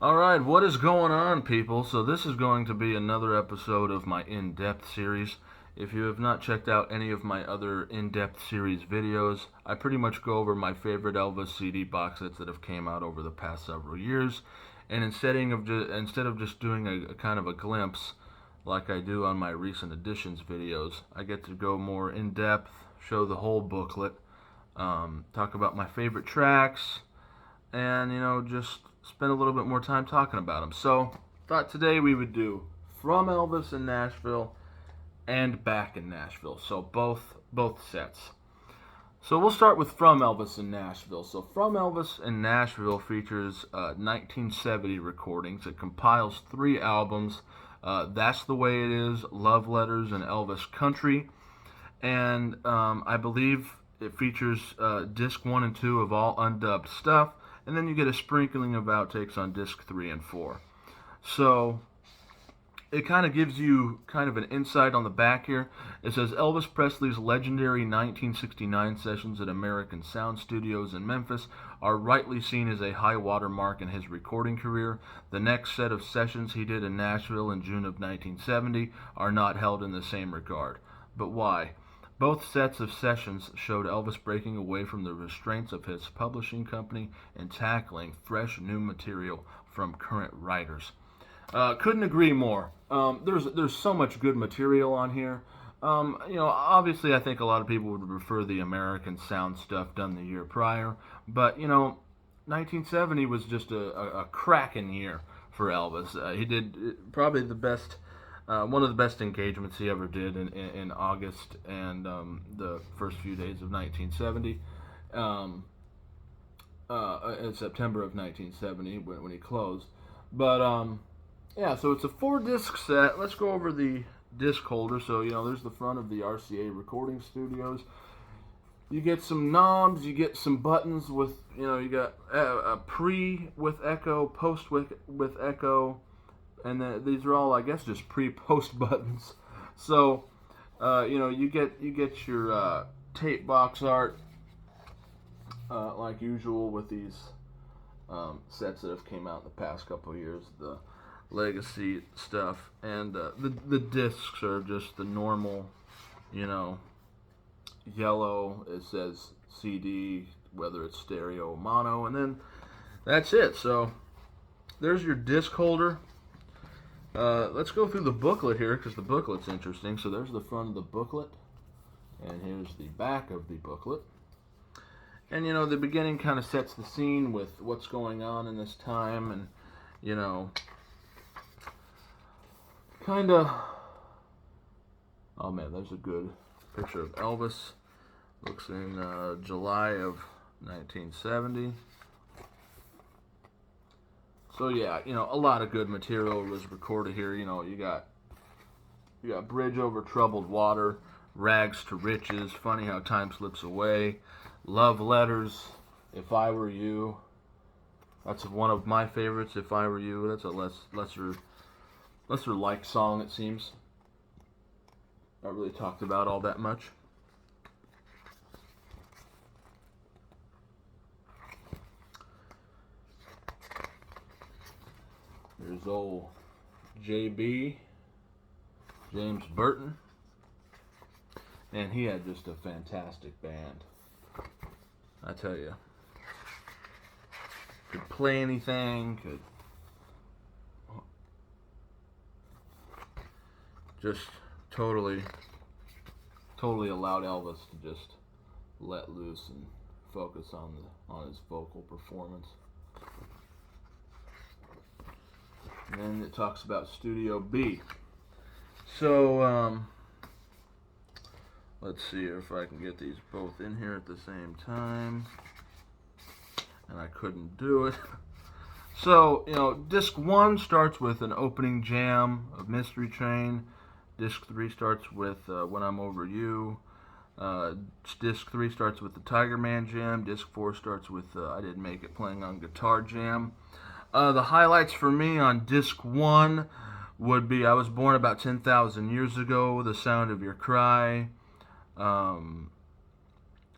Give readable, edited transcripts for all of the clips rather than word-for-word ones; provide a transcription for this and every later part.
Alright, what is going on, people? So, this is going to be another episode of my in depth series. If you have not checked out any of my other in depth series videos, I pretty much go over my favorite Elvis CD box sets that have came out over the past several years. And instead of just doing a kind of a glimpse like I do on my recent editions videos, I get to go more in depth, show the whole booklet, talk about my favorite tracks, and just spend a little bit more time talking about them. So thought today we would do From Elvis in Nashville and Back in Nashville. So both sets. So we'll start with From Elvis in Nashville. So From Elvis in Nashville features 1970 recordings. It compiles three albums. That's the Way It Is, Love Letters, and Elvis Country. And I believe it features disc 1 and 2 of all undubbed stuff, and then you get a sprinkling of outtakes on disc 3 and 4. So it kind of gives you kind of an insight on the back here. It says Elvis Presley's legendary 1969 sessions at American Sound Studios in Memphis are rightly seen as a high watermark in his recording career. The next set of sessions he did in Nashville in June of 1970 are not held in the same regard. But why? Both sets of sessions showed Elvis breaking away from the restraints of his publishing company and tackling fresh new material from current writers. Couldn't agree more. There's so much good material on here. Obviously, I think a lot of people would prefer the American sound stuff done the year prior, but 1970 was just a cracking year for Elvis. He did probably the best one of the best engagements he ever did in August and the first few days of 1970. In September of 1970 when he closed. But yeah, so it's a 4 disc set. Let's go over the disc holder. So there's the front of the RCA recording studios. You get some knobs, you get some buttons with you got a pre with echo, post with echo, and these are all, I guess, just pre-post buttons. So, you get your tape box art like usual with these sets that have came out in the past couple of years, the legacy stuff, and the discs are just the normal, yellow. It says CD, whether it's stereo or mono, and then that's it. So there's your disc holder. Let's go through the booklet here because the booklet's interesting. So there's the front of the booklet, and here's the back of the booklet. And the beginning kind of sets the scene with what's going on in this time, and kind of. Oh man, there's a good picture of Elvis. Looks in July of 1970. So yeah, a lot of good material was recorded here. You got Bridge Over Troubled Water, Rags to Riches, Funny How Time Slips Away, Love Letters, If I Were You. That's one of my favorites, If I Were You. That's a lesser like song, it seems. Not really talked about all that much. There's old JB, James Burton, and he had just a fantastic band. I tell you, could play anything, could just totally allowed Elvis to just let loose and focus on his vocal performance. And then it talks about Studio B. So, let's see if I can get these both in here at the same time. And I couldn't do it. So, disc 1 starts with an opening jam of Mystery Train. Disc 3 starts with When I'm Over You. Disc 3 starts with the Tiger Man Jam. Disc 4 starts with I Didn't Make It, playing on Guitar Jam. The highlights for me on disc 1 would be I Was Born About 10,000 Years Ago, The Sound of Your Cry,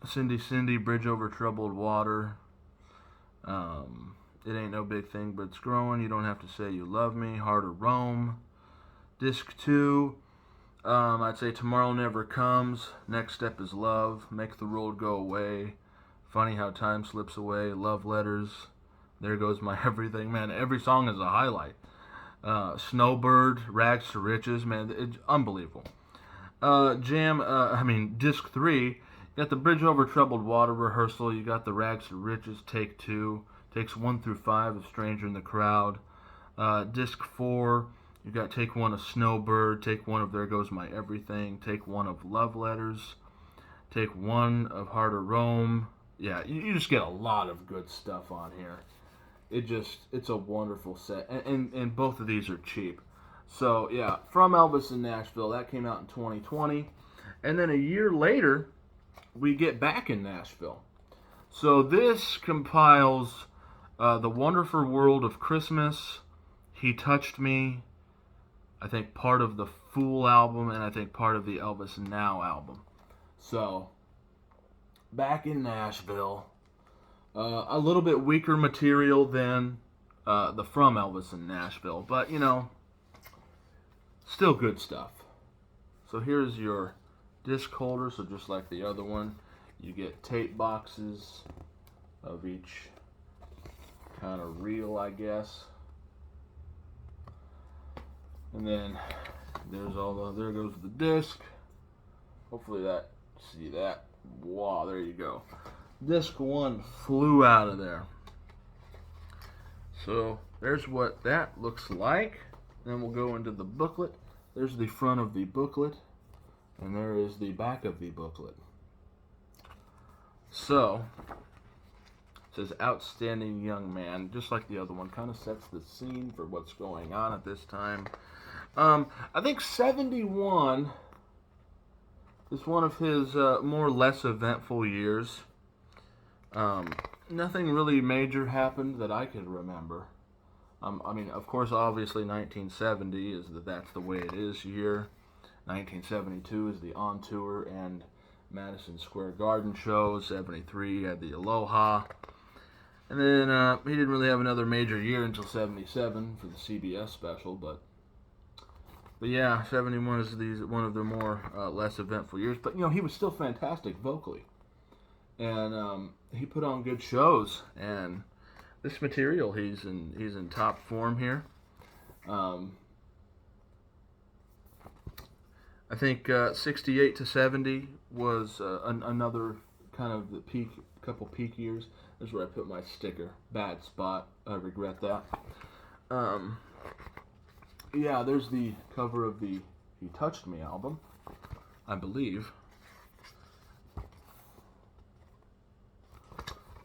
Cindy Cindy, Bridge Over Troubled Water, It Ain't No Big Thing But It's Growing, You Don't Have to Say You Love Me, Heart of Rome. Disc 2, I'd say Tomorrow Never Comes, Next Step Is Love, Make the Road Go Away, Funny How Time Slips Away, Love Letters, There Goes My Everything. Man, every song is a highlight. Snowbird, Rags to Riches, man, it's unbelievable. Disc 3, you got the Bridge Over Troubled Water rehearsal, you got the Rags to Riches, take 2, takes 1 through 5 of Stranger in the Crowd. Disc 4, you got take 1 of Snowbird, take 1 of There Goes My Everything, take 1 of Love Letters, take 1 of Heart of Rome. Yeah, you just get a lot of good stuff on here. It's a wonderful set, and both of these are cheap. So yeah, From Elvis in Nashville, that came out in 2020, and then a year later, we get back in Nashville. So this compiles The Wonderful World of Christmas, He Touched Me, I think part of the Fool album, and I think part of the Elvis Now album. So, back in Nashville, a little bit weaker material than the From Elvis in Nashville, but still good stuff. So here's your disc holder, so just like the other one, you get tape boxes of each kind of reel, I guess. And then there goes the disc. Hopefully see that. Wow, there you go. Disc 1 flew out of there. So there's what that looks like. Then we'll go into the booklet. There's the front of the booklet, and there is the back of the booklet. So, it says Outstanding Young Man, just like the other one, kind of sets the scene for what's going on at this time. I think 71 is one of his more or less eventful years. Nothing really major happened that I can remember. Of course, obviously 1970 that's the way it is year. 1972 is the On Tour and Madison Square Garden show. 73 had the Aloha. And then he didn't really have another major year until 77 for the CBS special. But yeah, 71 is one of the more less eventful years. But he was still fantastic vocally, and he put on good shows. And this material, he's in top form here. I think 68 to 70 was another kind of the couple peak years. This is where I put my sticker. Bad spot. I regret that. Yeah, there's the cover of the He Touched Me album, I believe.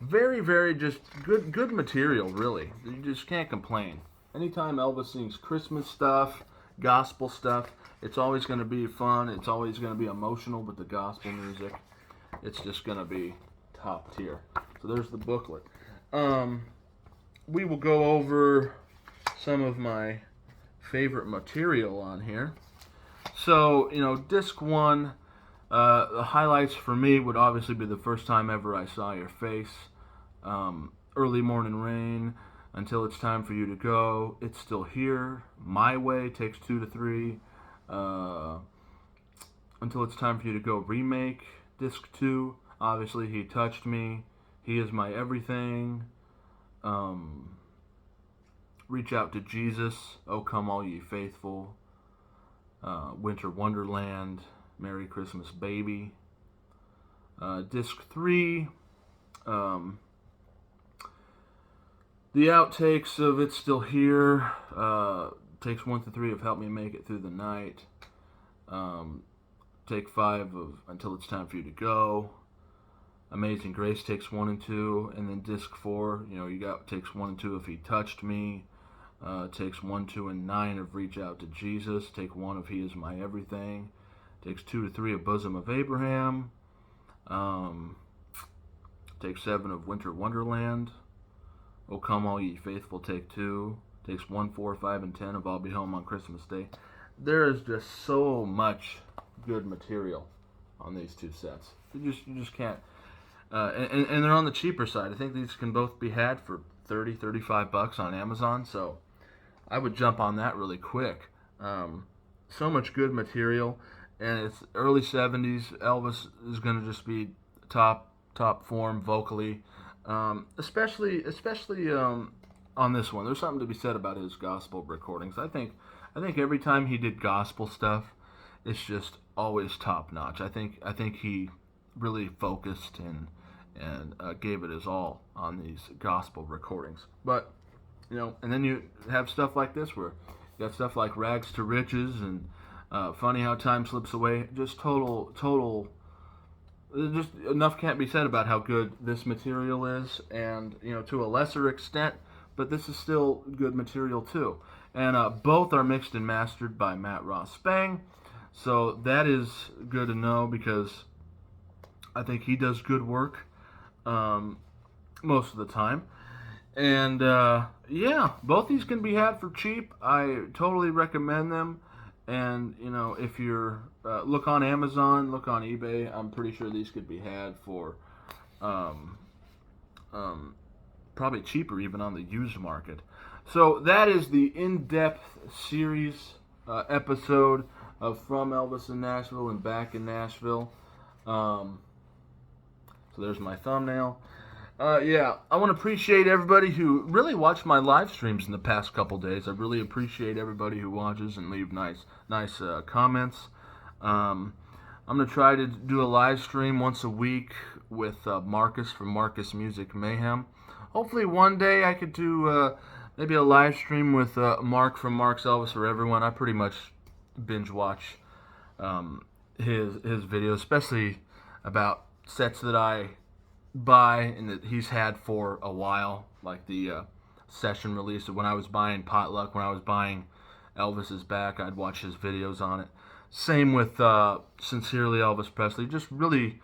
Very, very just good material, really. You just can't complain. Anytime Elvis sings Christmas stuff, gospel stuff, it's always going to be fun. It's always going to be emotional with the gospel music. It's just going to be top tier. So there's the booklet. We will go over some of my favorite material on here. So, disc 1, the highlights for me would obviously be The First Time Ever I Saw Your Face, Early Morning Rain, Until It's Time for You to Go, It's Still Here, My Way, takes 2 to 3, Until It's Time for You to Go remake, disc 2, obviously He Touched Me, He Is My Everything, Reach Out to Jesus, Oh Come All Ye Faithful, Winter Wonderland, Merry Christmas Baby, disc 3, the outtakes of It's Still Here, takes 1 to 3 of Help Me Make It Through the Night, take 5 of Until It's Time for You to Go, Amazing Grace takes 1 and 2, and then disc 4, takes 1 and 2 of He Touched Me, takes 1, 2, and 9 of Reach Out to Jesus, take 1 of He Is My Everything, takes 2 to 3 of Bosom of Abraham, takes 7 of Winter Wonderland, O Come All Ye Faithful, take 2, takes 1, 4, 5, and 10 of I'll Be Home on Christmas Day. There is just so much good material on these two sets. You just can't. And they're on the cheaper side. I think these can both be had for $35 on Amazon, so I would jump on that really quick. So much good material, and it's early 70s. Elvis is going to just be top form vocally, especially on this one. There's something to be said about his gospel recordings. I think every time he did gospel stuff, it's just always top notch. I think he really focused and gave it his all on these gospel recordings. But and then you have stuff like this where you got stuff like Rags to Riches and Funny How Time Slips Away. Just total. Just enough can't be said about how good this material is, and to a lesser extent, but this is still good material too. And both are mixed and mastered by Matt Ross Spang, so that is good to know because I think he does good work most of the time. And both these can be had for cheap. I totally recommend them. And if you're look on Amazon, look on eBay, I'm pretty sure these could be had for probably cheaper even on the used market. So that is the in-depth series episode of From Elvis in Nashville and Back in Nashville. So there's my thumbnail. I want to appreciate everybody who really watched my live streams in the past couple days. I really appreciate everybody who watches and leave nice comments. I'm going to try to do a live stream once a week with Marcus from Marcus Music Mayhem. Hopefully one day I could do maybe a live stream with Mark from Mark's Elvis for Everyone. I pretty much binge watch his videos, especially about sets that I buy and that he's had for a while, like the session release. When I was buying Potluck, when I was buying Elvis Is Back, I'd watch his videos on it. Same with Sincerely Elvis Presley. Just really,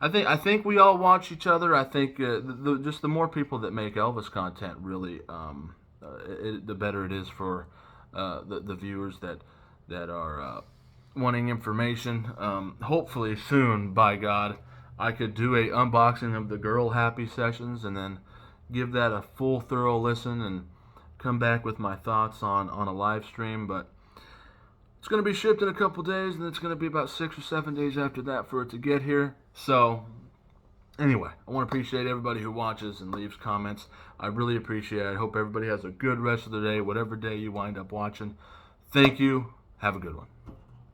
I think we all watch each other. I think just the more people that make Elvis content, really, the better it is for the viewers that are wanting information. Hopefully soon, by God, I could do a unboxing of the Girl Happy sessions and then give that a full thorough listen and come back with my thoughts on a live stream. But it's going to be shipped in a couple days, and it's going to be about 6 or 7 days after that for it to get here. So anyway, I want to appreciate everybody who watches and leaves comments. I really appreciate it. I hope everybody has a good rest of the day, whatever day you wind up watching. Thank you. Have a good one.